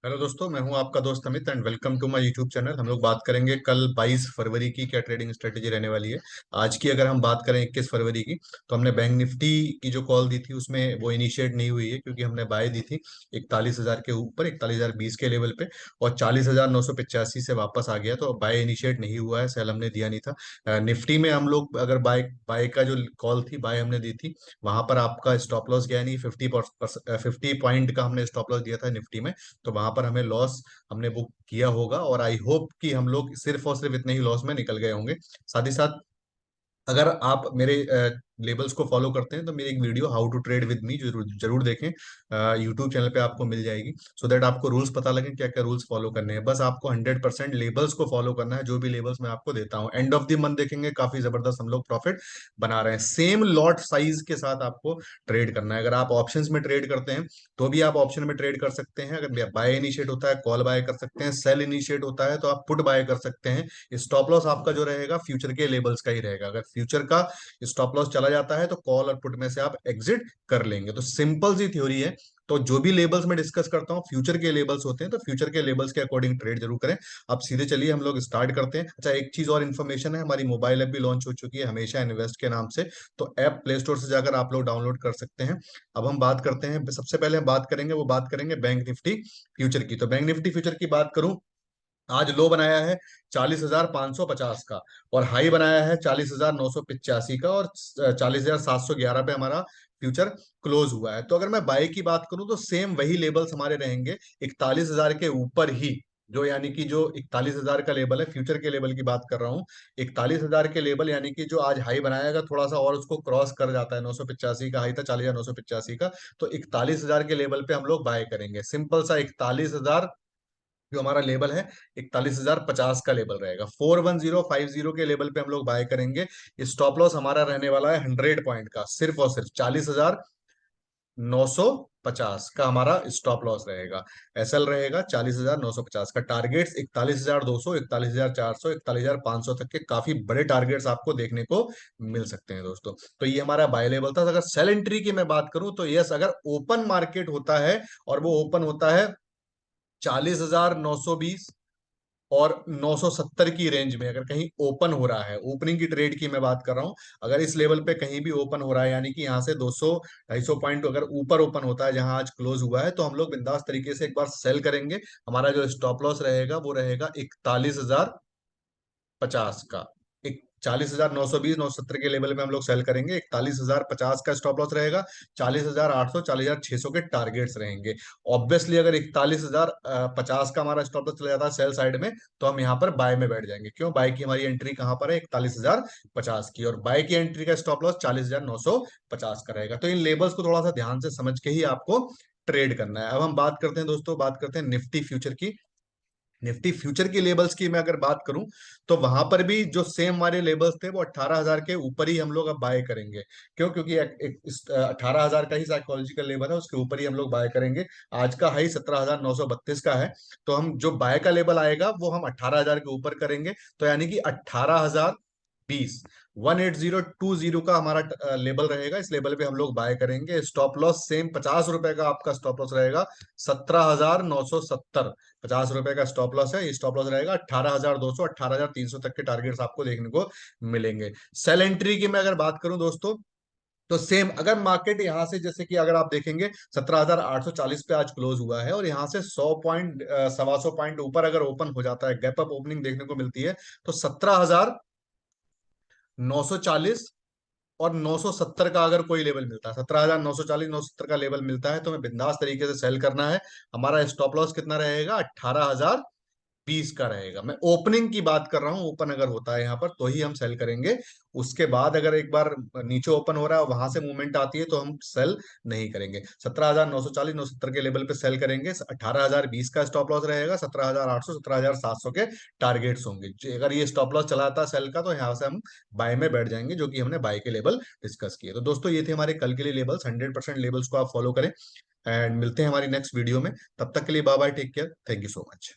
Hello दोस्तों, मैं हूं आपका दोस्त Amit and welcome to my YouTube channel. हम लोग बात करेंगे कल 22 फरवरी की क्या ट्रेडिंग स्ट्रेटेजी रहने वाली है। आज की अगर हम बात करें 21 फरवरी की, तो हमने बैंक निफ्टी की जो कॉल दी थी उसमें वो इनिशिएट नहीं हुई है, क्योंकि हमने बाय दी थी 41,000 के ऊपर 41,020 के लेवल पे, और 40,985 से वापस आ गया, तो बाय इनिशिएट नहीं हुआ है, सेल हमने दिया नहीं था। निफ्टी में हम लोग अगर बाय बाय का जो कॉल थी, बाय हमने दी थी, वहां पर आपका स्टॉप लॉस गया नहीं। 50 पॉइंट का हमने स्टॉप लॉस दिया था निफ्टी में, तो वहां पर हमें लॉस हमने बुक किया होगा, और आई होप कि हम लोग सिर्फ और सिर्फ इतने ही लॉस में निकल गए होंगे। साथ ही साथ अगर आप मेरे लेबल्स को फॉलो करते हैं तो मेरी एक video how to trade with me जरूर जरूर देखें। यूट्यूब चैनल पे आपको मिल जाएगी, सो दैट आपको रूल्स पता लगे क्या क्या रूल्स फॉलो करने हैं। बस आपको 100% लेबल्स को फॉलो करना है, जो भी लेबल्स मैं आपको देता हूँ। एंड ऑफ द मंथ देखेंगे काफी जबरदस्त हम लोग प्रॉफिट बना रहे हैं। सेम लॉट साइज के साथ आपको ट्रेड करना है। अगर आप ऑप्शंस में ट्रेड करते हैं तो भी आप ऑप्शन में ट्रेड कर सकते हैं। अगर बाय इनिशिएट होता है कॉल बाय कर सकते हैं, सेल इनिशिएट होता है तो आप पुट बाय कर सकते हैं। स्टॉप लॉस आपका जो रहेगा फ्यूचर के लेवल्स का ही रहेगा। अगर फ्यूचर का स्टॉप लॉस चला जाता है तो कॉल और पुट में से आप एग्जिट कर लेंगे। तो सिंपल सी थ्योरी है। तो जो भी लेबल्स मैं डिस्कस करता हूँ फ्यूचर के लेबल्स होते हैं, तो फ्यूचर के लेबल्स के अकॉर्डिंग ट्रेड जरूर करें। अब सीधे चलिए हम लोग स्टार्ट करते हैं। अच्छा, एक चीज और इन्फॉर्मेशन है, हमारी मोबाइल ऐप भी लॉन्च हो चुकी है हमेशा इन्वेस्ट के नाम से। तो ऐप प्ले स्टोर से जाकर आप लोग डाउनलोड कर सकते हैं। अब हम बात करते हैं, सबसे पहले हम बात करेंगे, वो बात करेंगे बैंक निफ्टी फ्यूचर की। तो बैंक निफ्टी फ्यूचर की बात करूं, आज लो बनाया है 40,550 का, और हाई बनाया है 40,985 का, और 40,711 पे हमारा फ्यूचर क्लोज हुआ है। तो अगर मैं बाय की बात करूं तो सेम वही लेवल्स हमारे रहेंगे 41,000 के ऊपर ही। जो यानी कि जो 41,000 का लेवल है, फ्यूचर के लेवल की बात कर रहा हूँ, 41,000 के लेवल यानी कि जो आज हाई बनाएगा थोड़ा सा और उसको क्रॉस कर जाता है, 985 का हाई था 40,985 का, तो 41,000 के लेवल पे हम लोग बाय करेंगे। सिंपल सा 41,000 जो हमारा लेवल है 41,050 का लेवल रहेगा। 41050 के लेवल पे हम लोग बाय करेंगे। स्टॉप लॉस हमारा रहने वाला है 100 पॉइंट का, सिर्फ और सिर्फ 40,950 का हमारा स्टॉप लॉस रहेगा। एसएल रहेगा 40,950 का। टारगेट्स 41,200, 41,400, 41,500 तक के काफी बड़े टारगेट्स आपको देखने को मिल सकते हैं दोस्तों। तो ये हमारा बाय लेवल था। अगर सेल एंट्री की मैं बात करूं तो यस, अगर ओपन मार्केट होता है और वो ओपन होता है 40,920 और 970 की रेंज में, अगर कहीं ओपन हो रहा है, ओपनिंग की ट्रेड की मैं बात कर रहा हूं, अगर इस लेवल पे कहीं भी ओपन हो रहा है, यानी कि यहां से 200 250 पॉइंट अगर ऊपर ओपन होता है जहां आज क्लोज हुआ है, तो हम लोग बिंदास तरीके से एक बार सेल करेंगे। हमारा जो स्टॉप लॉस रहेगा वो रहेगा 41,050 का। एक 40,920 970 के लेवल में हम लोग सेल करेंगे। 41,050 का स्टॉप लॉस रहेगा। 40,800 40,600 के टारगेट्स रहेंगे। ऑब्वियसली अगर 41,050 का हमारा स्टॉप लॉस चला जाता है सेल साइड में, तो हम यहाँ पर बाय में बैठ जाएंगे। क्यों? बाय की हमारी एंट्री कहाँ पर है? 41,050 की, और बाय की एंट्री का स्टॉप लॉस 40,950 का रहेगा। तो इन लेवल्स को थोड़ा सा ध्यान से समझ के ही आपको ट्रेड करना है। अब हम बात करते हैं दोस्तों, बात करते हैं निफ्टी फ्यूचर की। निफ्टी फ्यूचर की लेवल्स की मैं अगर बात करूं तो वहां पर भी जो सेम हमारे लेवल्स थे वो 18,000 के ऊपर ही हम लोग अब बाय करेंगे। क्यों? क्योंकि 18,000 का ही साइकोलॉजिकल लेवल है, उसके ऊपर ही हम लोग बाय करेंगे। आज का हाई 17,932 का है, तो हम जो बाय का लेवल आएगा वो हम 18,000 के ऊपर करेंगे। तो यानी कि 18,020 18,020 का हमारा लेवल रहेगा। इस लेवल पे हम लोग बाय करेंगे। स्टॉप लॉस सेम 50 रुपए का आपका स्टॉप लॉस रहेगा। 17,970 50 रुपए का स्टॉप लॉस है। ये स्टॉप लॉस रहेगा 18,200 18,300 तक के टारगेट्स आपको देखने को मिलेंगे। सेल एंट्री की मैं अगर बात करूं दोस्तों, तो सेम अगर मार्केट यहां से, जैसे कि अगर आप देखेंगे 17,840 पे आज क्लोज हुआ है, और यहां से 100 पॉइंट 125 पॉइंट ऊपर अगर ओपन हो जाता है, गैप अप ओपनिंग देखने को मिलती है, तो 17,940 और 970 का अगर कोई लेवल मिलता है, 17,940 970 का लेवल मिलता है, तो हमें बिंदास तरीके से सेल करना है। हमारा स्टॉप लॉस कितना रहेगा? 18,020 का रहेगा। मैं ओपनिंग की बात कर रहा हूं, ओपन अगर होता है यहाँ पर तो ही हम सेल करेंगे। उसके बाद अगर एक बार नीचे ओपन हो रहा है, वहां से मूवमेंट आती है, तो हम सेल नहीं करेंगे। 17,940 970 के लेवल पे सेल करेंगे। 18,020 का स्टॉप लॉस रहेगा। 17,800 17,700 के टारगेट्स होंगे। अगर ये स्टॉप लॉस चला था सेल का, तो यहाँ से हम बाय में बैठ जाएंगे, जो कि हमने बाय के लेवल डिस्कस किए। तो दोस्तों ये थे हमारे कल के लिए लेवल्स। 100% लेवल्स को आप फॉलो करें, एंड मिलते हैं हमारी नेक्स्ट वीडियो में। तब तक के लिए bye bye, take care, thank you so much.